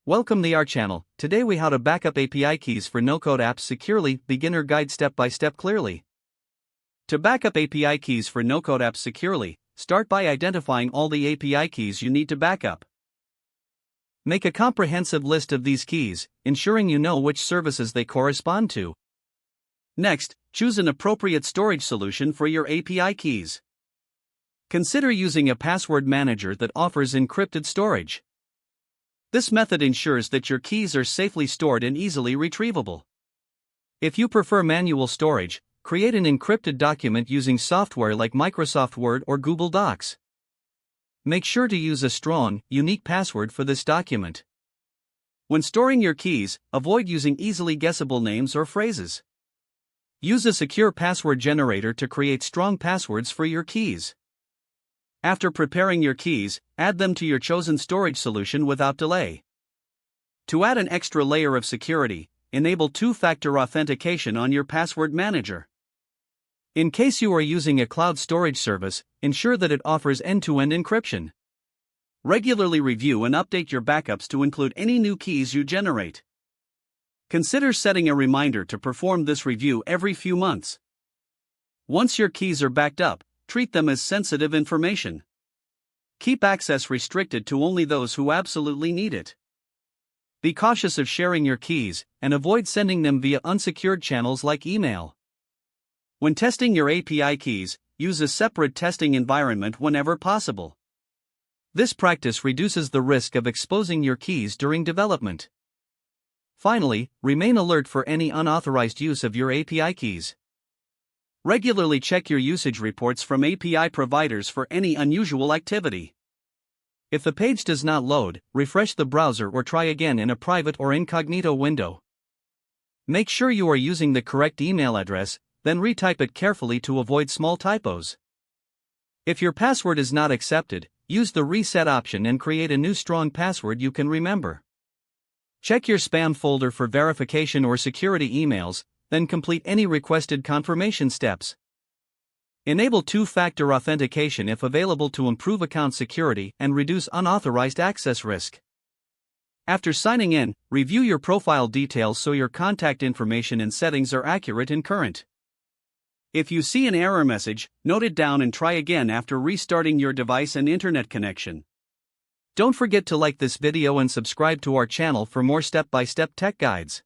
Welcome to our channel. Today we how to backup API keys for no-code apps securely, beginner guide step by step clearly. To backup API keys for no-code apps securely, start by identifying all the API keys you need to backup. Make a comprehensive list of these keys, ensuring you know which services they correspond to. Next, choose an appropriate storage solution for your API keys. Consider using a password manager that offers encrypted storage. This method ensures that your keys are safely stored and easily retrievable. If you prefer manual storage, create an encrypted document using software like Microsoft Word or Google Docs. Make sure to use a strong, unique password for this document. When storing your keys, avoid using easily guessable names or phrases. Use a secure password generator to create strong passwords for your keys. After preparing your keys, add them to your chosen storage solution without delay. To add an extra layer of security, enable two-factor authentication on your password manager. In case you are using a cloud storage service, ensure that it offers end-to-end encryption. Regularly review and update your backups to include any new keys you generate. Consider setting a reminder to perform this review every few months. Once your keys are backed up, treat them as sensitive information. Keep access restricted to only those who absolutely need it. Be cautious of sharing your keys, and avoid sending them via unsecured channels like email. When testing your API keys, use a separate testing environment whenever possible. This practice reduces the risk of exposing your keys during development. Finally, remain alert for any unauthorized use of your API keys. Regularly check your usage reports from API providers for any unusual activity. If the page does not load, refresh the browser or try again in a private or incognito window. Make sure you are using the correct email address, then retype it carefully to avoid small typos. If your password is not accepted, use the reset option and create a new strong password you can remember. Check your spam folder for verification or security emails, then complete any requested confirmation steps. Enable two-factor authentication if available to improve account security and reduce unauthorized access risk. After signing in, review your profile details so your contact information and settings are accurate and current. If you see an error message, note it down and try again after restarting your device and internet connection. Don't forget to like this video and subscribe to our channel for more step-by-step tech guides.